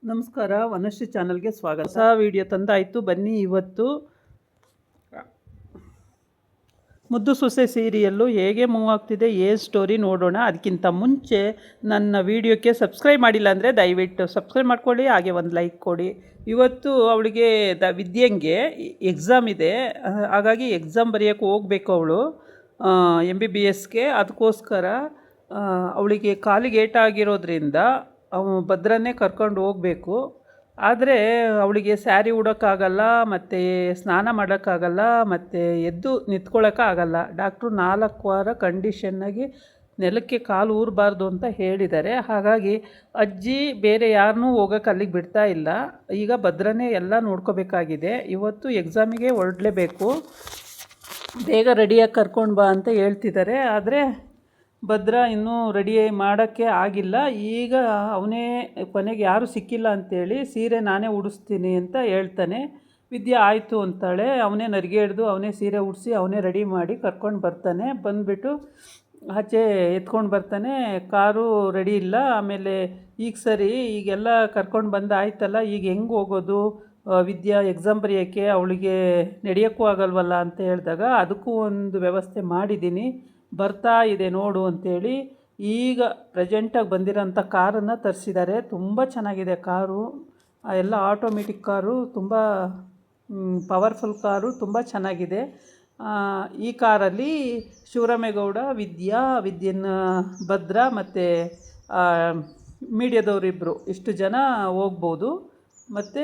ನಮಸ್ಕಾರ, ವನಶ್ರೀ ಚಾನಲ್ಗೆ ಸ್ವಾಗತ. ಹೊಸ ವಿಡಿಯೋ ತಂದಾಯಿತು, ಬನ್ನಿ. ಇವತ್ತು ಮುದ್ದು ಸೊಸೆ ಸೀರಿಯಲ್ಲು ಹೇಗೆ ಮೂವ್ ಆಗ್ತಿದೆ, ಏನು ಸ್ಟೋರಿ ನೋಡೋಣ. ಅದಕ್ಕಿಂತ ಮುಂಚೆ ನನ್ನ ವಿಡಿಯೋಕ್ಕೆ ಸಬ್ಸ್ಕ್ರೈಬ್ ಮಾಡಿಲ್ಲ ಅಂದರೆ ದಯವಿಟ್ಟು ಸಬ್ಸ್ಕ್ರೈಬ್ ಮಾಡ್ಕೊಳ್ಳಿ, ಹಾಗೆ ಒಂದು ಲೈಕ್ ಕೊಡಿ. ಇವತ್ತು ಅವಳಿಗೆ ವಿದ್ಯಂಗೆ ಎಕ್ಸಾಮ್ ಇದೆ, ಹಾಗಾಗಿ ಎಕ್ಸಾಮ್ ಬರೆಯೋಕ್ಕೆ ಹೋಗಬೇಕು ಅವಳು MBBSಗೆ. ಅದಕ್ಕೋಸ್ಕರ ಅವಳಿಗೆ ಕಾಲಿಗೆ ಏಟಾಗಿರೋದ್ರಿಂದ ಭದ್ರನೇ ಕರ್ಕೊಂಡು ಹೋಗಬೇಕು. ಆದರೆ ಅವಳಿಗೆ ಸ್ಯಾರಿ ಉಡೋಕ್ಕಾಗಲ್ಲ, ಮತ್ತು ಸ್ನಾನ ಮಾಡೋಕ್ಕಾಗಲ್ಲ, ಮತ್ತು ಎದ್ದು ನಿಂತ್ಕೊಳ್ಳೋಕ್ಕಾಗಲ್ಲ. ಡಾಕ್ಟ್ರು 4 ವಾರ ಕಂಡೀಷನ್ನಾಗಿ ನೆಲಕ್ಕೆ ಕಾಲು ಊರಬಾರ್ದು ಅಂತ ಹೇಳಿದ್ದಾರೆ. ಹಾಗಾಗಿ ಅಜ್ಜಿ ಬೇರೆ ಯಾರನ್ನೂ ಹೋಗೋಕ್ಕೆ ಅಲ್ಲಿಗೆ ಬಿಡ್ತಾ ಇಲ್ಲ. ಈಗ ಭದ್ರನೇ ಎಲ್ಲ ನೋಡ್ಕೋಬೇಕಾಗಿದೆ. ಇವತ್ತು ಎಕ್ಸಾಮಿಗೆ ಹೊರಡಲೇಬೇಕು, ಬೇಗ ರೆಡಿಯಾಗಿ ಕರ್ಕೊಂಡು ಬಾ ಅಂತ ಹೇಳ್ತಿದ್ದಾರೆ. ಆದರೆ ಭದ್ರ ಇನ್ನೂ ರೆಡಿ ಮಾಡೋಕ್ಕೆ ಆಗಿಲ್ಲ. ಈಗ ಅವನೇ ಕೊನೆಗೆ ಯಾರೂ ಸಿಕ್ಕಿಲ್ಲ ಅಂಥೇಳಿ ಸೀರೆ ನಾನೇ ಉಡಿಸ್ತೀನಿ ಅಂತ ಹೇಳ್ತಾನೆ. ವಿದ್ಯಾ ಆಯಿತು ಅಂತಾಳೆ. ಅವನೇ ನರಿಗೆ ಹಿಡ್ದು ಅವನೇ ಸೀರೆ ಉಡಿಸಿ ಅವನೇ ರೆಡಿ ಮಾಡಿ ಕರ್ಕೊಂಡು ಬರ್ತಾನೆ. ಬಂದುಬಿಟ್ಟು ಆಚೆ ಎತ್ಕೊಂಡು ಬರ್ತಾನೆ. ಕಾರು ರೆಡಿ ಇಲ್ಲ. ಆಮೇಲೆ ಈಗ ಸರಿ, ಈಗೆಲ್ಲ ಕರ್ಕೊಂಡು ಬಂದು ಆಯ್ತಲ್ಲ, ಈಗ ಹೆಂಗೆ ಹೋಗೋದು ವಿದ್ಯಾ ಎಕ್ಸಾಮ್ ಬರೆಯೋಕ್ಕೆ, ಅವಳಿಗೆ ನಡೆಯೋಕ್ಕೂ ಆಗಲ್ವಲ್ಲ ಅಂತ ಹೇಳಿದಾಗ ಅದಕ್ಕೂ ಒಂದು ವ್ಯವಸ್ಥೆ ಮಾಡಿದ್ದೀನಿ, ಬರ್ತಾ ಇದೆ ನೋಡು ಅಂಥೇಳಿ ಈಗ ಪ್ರೆಸೆಂಟಾಗಿ ಬಂದಿರೋಂಥ ಕಾರನ್ನು ತರಿಸಿದ್ದಾರೆ. ತುಂಬ ಚೆನ್ನಾಗಿದೆ ಕಾರು, ಎಲ್ಲ ಆಟೋಮೆಟಿಕ್ ಕಾರು, ತುಂಬ ಪವರ್ಫುಲ್ ಕಾರು, ತುಂಬ ಚೆನ್ನಾಗಿದೆ. ಈ ಕಾರಲ್ಲಿ ಶಿವರಾಮೇಗೌಡ, ವಿದ್ಯನ್, ಭದ್ರ ಮತ್ತು ಮೀಡಿಯಾದವರಿಬ್ಬರು ಇಷ್ಟು ಜನ ಹೋಗ್ಬೋದು, ಮತ್ತು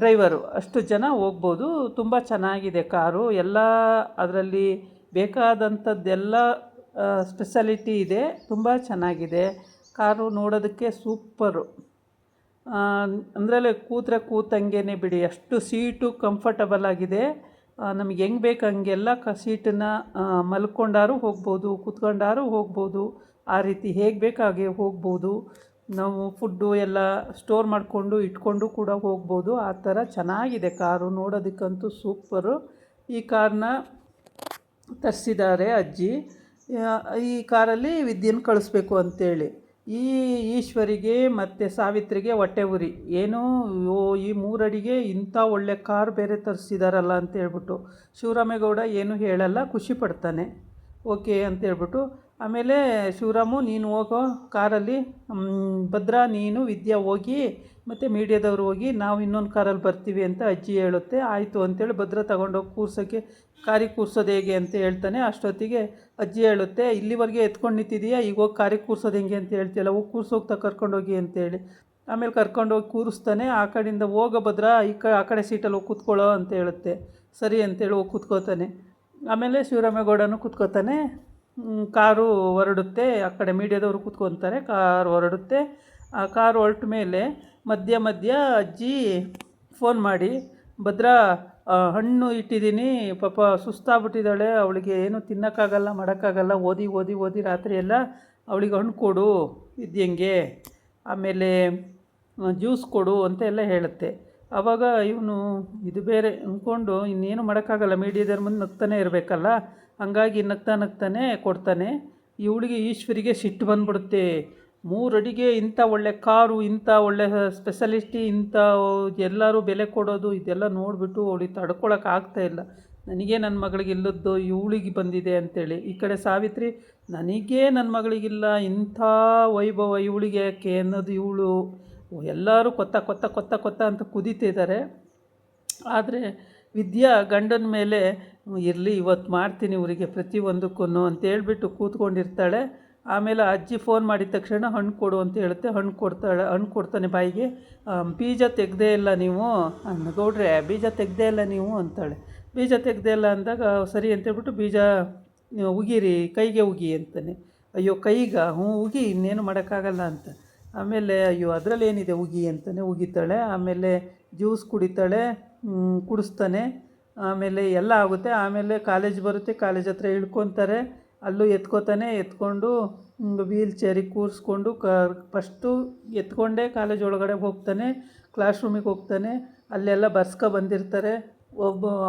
ಡ್ರೈವರು ಅಷ್ಟು ಜನ ಹೋಗ್ಬೋದು. ತುಂಬ ಚೆನ್ನಾಗಿದೆ ಕಾರು, ಎಲ್ಲ ಅದರಲ್ಲಿ ಬೇಕಾದಂಥದ್ದೆಲ್ಲ ಸ್ಪೆಷಾಲಿಟಿ ಇದೆ. ತುಂಬ ಚೆನ್ನಾಗಿದೆ ಕಾರು, ನೋಡೋದಕ್ಕೆ ಸೂಪರು. ಅಂದ್ರಲ್ಲೇ ಕೂತಂಗೆ ಬಿಡಿ, ಅಷ್ಟು ಸೀಟು ಕಂಫರ್ಟಬಲ್ ಆಗಿದೆ. ನಮಗೆ ಹೆಂಗೆ ಬೇಕು ಹಂಗೆಲ್ಲ ಸೀಟನ್ನು ಮಲ್ಕೊಂಡಾರು ಹೋಗ್ಬೋದು, ಕೂತ್ಕೊಂಡಾರು ಹೋಗ್ಬೋದು, ಆ ರೀತಿ ಹೇಗೆ ಬೇಕು ಹಾಗೆ ಹೋಗ್ಬೋದು. ನಾವು ಫುಡ್ಡು ಎಲ್ಲ ಸ್ಟೋರ್ ಮಾಡಿಕೊಂಡು ಇಟ್ಕೊಂಡು ಕೂಡ ಹೋಗ್ಬೋದು. ಆ ಥರ ಚೆನ್ನಾಗಿದೆ ಕಾರು, ನೋಡೋದಕ್ಕಂತೂ ಸೂಪರು. ಈ ಕಾರ್ನ ತರಿಸಿದ್ದಾರೆ ಅಜ್ಜಿ. ಈ ಕಾರಲ್ಲಿ ವಿದ್ಯೆನ ಕಳಿಸ್ಬೇಕು ಅಂಥೇಳಿ ಈಶ್ವರಿಗೆ ಮತ್ತು ಸಾವಿತ್ರಿಗೆ ಹೊಟ್ಟೆ ಉರಿ. ಏನು ಈ 3 ಅಡಿಗೆ ಇಂಥ ಒಳ್ಳೆ ಕಾರ್ ಬೇರೆ ತರಿಸಿದಾರಲ್ಲ ಅಂತೇಳ್ಬಿಟ್ಟು ಶಿವರಾಮೇಗೌಡ ಏನೂ ಹೇಳಲ್ಲ, ಖುಷಿ ಪಡ್ತಾನೆ. ಓಕೆ ಅಂತೇಳ್ಬಿಟ್ಟು ಆಮೇಲೆ ಶಿವರಾಮು, ನೀನು ಹೋಗೋ ಕಾರಲ್ಲಿ, ಭದ್ರಾ ನೀನು ವಿದ್ಯಾ ಹೋಗಿ ಮತ್ತು ಮೀಡಿಯಾದವರು ಹೋಗಿ, ನಾವು ಇನ್ನೊಂದು ಕಾರಲ್ಲಿ ಬರ್ತೀವಿ ಅಂತ ಅಜ್ಜಿ ಹೇಳುತ್ತೆ. ಆಯಿತು ಅಂತೇಳಿ ಭದ್ರಾ ತಗೊಂಡೋಗಿ ಕೂರ್ಸೋಕ್ಕೆ, ಕಾರಿಗೆ ಕೂರ್ಸೋದು ಹೇಗೆ ಅಂತ ಹೇಳ್ತಾನೆ. ಅಷ್ಟೊತ್ತಿಗೆ ಅಜ್ಜಿ ಹೇಳುತ್ತೆ, ಇಲ್ಲಿವರೆಗೆ ಎತ್ಕೊಂಡು ನಿಂತಿದೆಯಾ, ಈಗ ಹೋಗಿ ಕಾರಿಗೆ ಕೂರ್ಸೋದು ಹೆಂಗೆ ಅಂತ ಹೇಳ್ತೀಯಲ್ಲ, ಹೋಗಿ ಕೂರ್ಸೋಗ್ತಾ ಕರ್ಕೊಂಡೋಗಿ ಅಂತೇಳಿ. ಆಮೇಲೆ ಕರ್ಕೊಂಡೋಗಿ ಕೂರಿಸ್ತಾನೆ. ಆ ಕಡೆಯಿಂದ ಹೋಗೋ ಭದ್ರಾ, ಆ ಕಡೆ ಸೀಟಲ್ಲಿ ಹೋಗಿ ಕೂತ್ಕೊಳ್ಳೋ ಅಂತ ಹೇಳುತ್ತೆ. ಸರಿ ಅಂತೇಳಿ ಹೋಗಿ ಕೂತ್ಕೋತಾನೆ. ಆಮೇಲೆ ಶಿವರಾಮೇಗೌಡನೂ ಕೂತ್ಕೋತಾನೆ. ಕಾರು ಹೊರಡುತ್ತೆ. ಆ ಕಡೆ ಮೀಡಿಯಾದವರು ಕೂತ್ಕೊತಾರೆ, ಕಾರು ಹೊರಡುತ್ತೆ. ಆ ಕಾರು ಹೊರಟ ಮೇಲೆ ಮಧ್ಯ ಅಜ್ಜಿ ಫೋನ್ ಮಾಡಿ, ಭದ್ರಾ ಹಣ್ಣು ಇಟ್ಟಿದ್ದೀನಿ, ಪಾಪ ಸುಸ್ತಾಗ್ಬಿಟ್ಟಿದ್ದಾಳೆ, ಅವಳಿಗೆ ಏನು ತಿನ್ನೋಕ್ಕಾಗಲ್ಲ, ಮಾಡೋಕ್ಕಾಗಲ್ಲ, ಓದಿ ರಾತ್ರಿ ಎಲ್ಲ ಅವಳಿಗೆ ಹಣ್ಣು ಕೊಡು ವಿದ್ಯಂಗೆ, ಆಮೇಲೆ ಜ್ಯೂಸ್ ಕೊಡು ಅಂತ ಎಲ್ಲ ಹೇಳುತ್ತೆ. ಆವಾಗ ಇವನು ಇದು ಬೇರೆ ಅಂದ್ಕೊಂಡು ಇನ್ನೇನು ಮಾಡೋಕ್ಕಾಗಲ್ಲ, ಮೀಡಿಯಾದವ್ರ ಮುಂದೆ ನಗ್ತಾನೆ ಇರಬೇಕಲ್ಲ, ಹಂಗಾಗಿ ನಗ್ತಾನೆ ಕೊಡ್ತಾನೆ. ಇವಳಿಗೆ ಈಶ್ವರಿಗೆ ಸಿಟ್ಟು ಬಂದ್ಬಿಡುತ್ತೆ. 3 ಅಡಿಗೆ ಇಂಥ ಒಳ್ಳೆ ಕಾರು, ಇಂಥ ಒಳ್ಳೆ ಸ್ಪೆಷಲಿಸ್ಟಿ, ಇಂಥ ಎಲ್ಲರೂ ಬೆಲೆ ಕೊಡೋದು, ಇದೆಲ್ಲ ನೋಡಿಬಿಟ್ಟು ಅವಳಿಗೆ ತಡ್ಕೊಳಕ್ಕಾಗ್ತಾಯಿಲ್ಲ. ನನಗೆ ನನ್ನ ಮಗಳಿಗೆ ಇಲ್ಲದ್ದು ಇವಳಿಗೆ ಬಂದಿದೆ ಅಂಥೇಳಿ. ಈ ಕಡೆ ಸಾವಿತ್ರಿ, ನನಗೇ ನನ್ನ ಮಗಳಿಗಿಲ್ಲ, ಇಂಥ ವೈಭವ ಇವಳಿಗೆ ಯಾಕೆ ಅನ್ನೋದು ಇವಳು. ಎಲ್ಲರೂ ಕೊತ್ತ ಅಂತ ಕುದೀತಿದ್ದಾರೆ. ಆದರೆ ವಿದ್ಯಾ ಗಂಡನ ಮೇಲೆ, ಇರಲಿ ಇವತ್ತು ಮಾಡ್ತೀನಿ ಇವರಿಗೆ ಪ್ರತಿಯೊಂದಕ್ಕೂ ಅಂತೇಳ್ಬಿಟ್ಟು ಕೂತ್ಕೊಂಡಿರ್ತಾಳೆ. ಆಮೇಲೆ ಅಜ್ಜಿ ಫೋನ್ ಮಾಡಿದ ತಕ್ಷಣ ಹಣ್ಣು ಕೊಡು ಅಂತ ಹೇಳುತ್ತೆ. ಹಣ್ಣು ಕೊಡ್ತಾನೆ ಬಾಯಿಗೆ. ಬೀಜ ತೆಗೆದೇ ಇಲ್ಲ ನೀವು ಗೌಡ್ರೆ, ಬೀಜ ತೆಗೆದೇ ಇಲ್ಲ ನೀವು ಅಂತಾಳೆ. ಬೀಜ ತೆಗೆದೇ ಇಲ್ಲ ಅಂದಾಗ ಸರಿ ಅಂತೇಳ್ಬಿಟ್ಟು, ಬೀಜ ಉಗಿರಿ, ಕೈಗೆ ಉಗಿ ಅಂತಾನೆ. ಅಯ್ಯೋ ಕೈಗ, ಉಗಿ, ಇನ್ನೇನು ಮಾಡೋಕ್ಕಾಗಲ್ಲ ಅಂತ. ಆಮೇಲೆ ಅಯ್ಯೋ ಅದರಲ್ಲಿ ಏನಿದೆ ಉಗಿ ಅಂತಾನೆ, ಉಗಿತಾಳೆ. ಆಮೇಲೆ ಜ್ಯೂಸ್ ಕುಡಿಸ್ತಾನೆ. ಆಮೇಲೆ ಎಲ್ಲ ಆಗುತ್ತೆ. ಆಮೇಲೆ ಕಾಲೇಜ್ ಬರುತ್ತೆ, ಕಾಲೇಜ್ ಹತ್ರ ಇಳ್ಕೊತಾರೆ. ಅಲ್ಲೂ ಎತ್ಕೊಂಡು ವೀಲ್ ಚೇರಿಗೆ ಕೂರಿಸ್ಕೊಂಡು ಫಸ್ಟು ಎತ್ಕೊಂಡೇ ಕಾಲೇಜ್ ಒಳಗಡೆ ಹೋಗ್ತಾನೆ. ಕ್ಲಾಸ್ ರೂಮಿಗೆ ಹೋಗ್ತಾನೆ. ಅಲ್ಲೆಲ್ಲ ಬಂದಿರ್ತಾರೆ.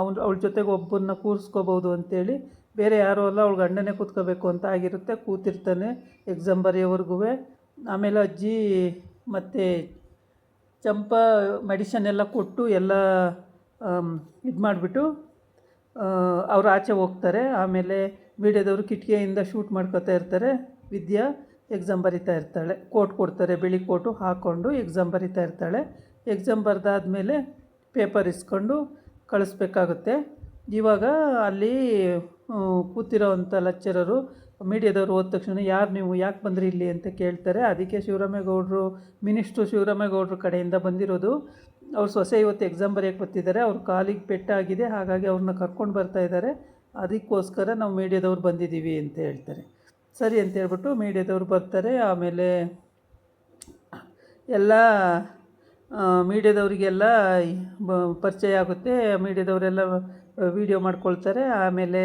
ಅವಳ ಜೊತೆಗೆ ಒಬ್ಬನ್ನ ಕೂರಿಸ್ಕೋಬೋದು ಅಂತೇಳಿ. ಬೇರೆ ಯಾರೂ ಅಲ್ಲ, ಅವಳು ಗಂಡನೇ ಕೂತ್ಕೋಬೇಕು ಅಂತ ಆಗಿರುತ್ತೆ. ಕೂತಿರ್ತಾನೆ ಎಕ್ಸಾಮ್ ಬರೆಯೋವರೆಗೂ. ಆಮೇಲೆ ಅಜ್ಜಿ ಮತ್ತು ಚಂಪಾ ಮೆಡಿಷನ್ ಎಲ್ಲ ಕೊಟ್ಟು ಎಲ್ಲ ಇದು ಮಾಡಿಬಿಟ್ಟು ಅವ್ರು ಆಚೆ ಹೋಗ್ತಾರೆ. ಆಮೇಲೆ ಮೀಡಿಯಾದವರು ಕಿಟಕಿಯಿಂದ ಶೂಟ್ ಮಾಡ್ಕೊತಾ ಇರ್ತಾರೆ. ವಿದ್ಯಾ ಎಕ್ಸಾಮ್ ಬರಿತಾ ಇರ್ತಾಳೆ. ಕೋಟ್ ಕೊಡ್ತಾರೆ, ಬಿಳಿ ಕೋಟು ಹಾಕ್ಕೊಂಡು ಎಕ್ಸಾಮ್ ಬರಿತಾ ಇರ್ತಾಳೆ. ಎಕ್ಸಾಮ್ ಬರೆದಾದ್ಮೇಲೆ ಪೇಪರ್ ಇಸ್ಕೊಂಡು ಕಳಿಸ್ಬೇಕಾಗುತ್ತೆ. ಇವಾಗ ಅಲ್ಲಿ ಕೂತಿರೋವಂಥ ಲೆಕ್ಚರರು ಮೀಡಿಯಾದವರು ಹೋದ ತಕ್ಷಣ ಯಾರು ನೀವು, ಯಾಕೆ ಬಂದ್ರಿ ಇಲ್ಲಿ ಅಂತ ಕೇಳ್ತಾರೆ. ಅದಕ್ಕೆ ಶಿವರಾಮೇಗೌಡರು, ಮಿನಿಸ್ಟ್ರು ಶಿವರಾಮೇಗೌಡರು ಕಡೆಯಿಂದ ಬಂದಿರೋದು. ಅವ್ರ ಸೊಸೆ ಇವತ್ತು ಎಕ್ಸಾಮ್ ಬರೆಯೋಕ್ಕೆ ಬರ್ತಿದ್ದಾರೆ, ಅವ್ರ ಕಾಲಿಗೆ ಪೆಟ್ಟಾಗಿದೆ, ಹಾಗಾಗಿ ಅವ್ರನ್ನ ಕರ್ಕೊಂಡು ಬರ್ತಾಯಿದ್ದಾರೆ, ಅದಕ್ಕೋಸ್ಕರ ನಾವು ಮೀಡಿಯಾದವ್ರು ಬಂದಿದ್ದೀವಿ ಅಂತ ಹೇಳ್ತಾರೆ. ಸರಿ ಅಂತ ಹೇಳ್ಬಿಟ್ಟು ಮೀಡಿಯಾದವ್ರು ಬರ್ತಾರೆ. ಆಮೇಲೆ ಎಲ್ಲ ಮೀಡಿಯಾದವರಿಗೆಲ್ಲ ಪರಿಚಯ ಆಗುತ್ತೆ. ಮೀಡಿಯಾದವರೆಲ್ಲ ವೀಡಿಯೋ ಮಾಡ್ಕೊಳ್ತಾರೆ. ಆಮೇಲೆ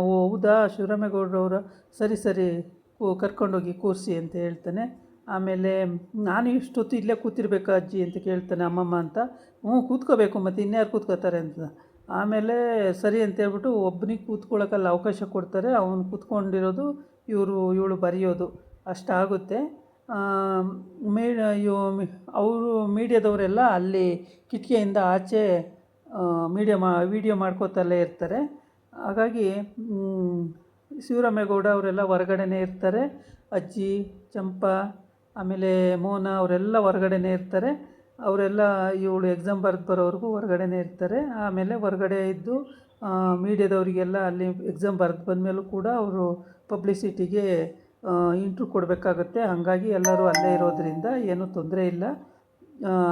ಹೌದಾ ಶಿವರಾಮೇಗೌಡರವರ, ಸರಿ ಸರಿ ಕರ್ಕೊಂಡೋಗಿ ಕೂರಿಸಿ ಅಂತ ಹೇಳ್ತಾನೆ. ಆಮೇಲೆ ನಾನು ಇಷ್ಟೊತ್ತು ಇಲ್ಲೇ ಕೂತಿರ್ಬೇಕಾ ಅಜ್ಜಿ ಅಂತ ಕೇಳ್ತಾನೆ ಅಮ್ಮಮ್ಮ ಅಂತ. ಕೂತ್ಕೋಬೇಕು, ಮತ್ತು ಇನ್ಯಾರು ಕೂತ್ಕೋತಾರೆ ಅಂತ. ಆಮೇಲೆ ಸರಿ ಅಂತೇಳ್ಬಿಟ್ಟು ಒಬ್ಬನಿಗೆ ಕೂತ್ಕೊಳ್ಳೋಕ್ಕಲ್ಲ ಅವಕಾಶ ಕೊಡ್ತಾರೆ. ಅವನು ಕೂತ್ಕೊಂಡಿರೋದು, ಇವಳು ಬರೆಯೋದು ಅಷ್ಟಾಗುತ್ತೆ. ಅವರು ಮೀಡಿಯಾದವರೆಲ್ಲ ಅಲ್ಲಿ ಕಿಟಕಿಯಿಂದ ಆಚೆ ವೀಡಿಯೋ ಮಾಡ್ಕೋತಲ್ಲೇ ಇರ್ತಾರೆ. ಹಾಗಾಗಿ ಶಿವರಾಮೇಗೌಡ ಅವರೆಲ್ಲ ಹೊರಗಡೆನೇ ಇರ್ತಾರೆ. ಅಜ್ಜಿ, ಚಂಪಾ, ಆಮೇಲೆ ಮೋನ ಅವರೆಲ್ಲ ಹೊರಗಡೆನೇ ಇರ್ತಾರೆ. ಅವರೆಲ್ಲ ಇವಳು ಎಕ್ಸಾಮ್ ಬರೋವರೆಗೂ ಹೊರಗಡೆನೇ ಇರ್ತಾರೆ. ಆಮೇಲೆ ಹೊರಗಡೆ ಇದ್ದು ಮೀಡಿಯಾದವರಿಗೆಲ್ಲ ಅಲ್ಲಿ ಎಕ್ಸಾಮ್ ಬರೆದು ಬಂದಮೇಲೂ ಕೂಡ ಅವರು ಪಬ್ಲಿಸಿಟಿಗೆ ಇಂಟ್ರ್ಯೂ ಕೊಡಬೇಕಾಗುತ್ತೆ. ಹಾಗಾಗಿ ಎಲ್ಲರೂ ಅಲ್ಲೇ ಇರೋದರಿಂದ ಏನೂ ತೊಂದರೆ ಇಲ್ಲ.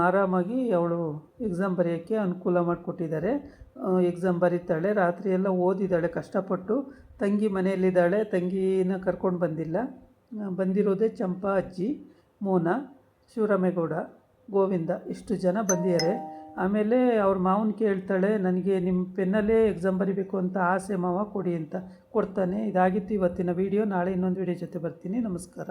ಆರಾಮಾಗಿ ಅವಳು ಎಕ್ಸಾಮ್ ಬರೆಯೋಕ್ಕೆ ಅನುಕೂಲ ಮಾಡಿಕೊಟ್ಟಿದ್ದಾರೆ. ಎಕ್ಸಾಮ್ ಬರೀತಾಳೆ. ರಾತ್ರಿ ಎಲ್ಲ ಓದಿದ್ದಾಳೆ ಕಷ್ಟಪಟ್ಟು. ತಂಗಿ ಮನೆಯಲ್ಲಿದ್ದಾಳೆ, ತಂಗಿನ ಕರ್ಕೊಂಡು ಬಂದಿಲ್ಲ. ಬಂದಿರೋದೇ ಚಂಪಾ, ಅಜ್ಜಿ, ಮೋನಾ, ಶಿವರಾಮೇಗೌಡ, ಗೋವಿಂದ, ಇಷ್ಟು ಜನ ಬಂದಿದ್ದಾರೆ. ಆಮೇಲೆ ಅವ್ರ ಮಾವನ ಕೇಳ್ತಾಳೆ, ನನಗೆ ನಿಮ್ಮ ಪೆನ್ನಲ್ಲೇ ಎಕ್ಸಾಮ್ ಬರೀಬೇಕು ಅಂತ ಆಸೆ ಮಾವ, ಕೊಡಿ ಅಂತ. ಕೊಡ್ತಾನೆ. ಇದಾಗಿತ್ತು ಇವತ್ತಿನ ವೀಡಿಯೋ. ನಾಳೆ ಇನ್ನೊಂದು ವೀಡಿಯೋ ಜೊತೆ ಬರ್ತೀನಿ. ನಮಸ್ಕಾರ.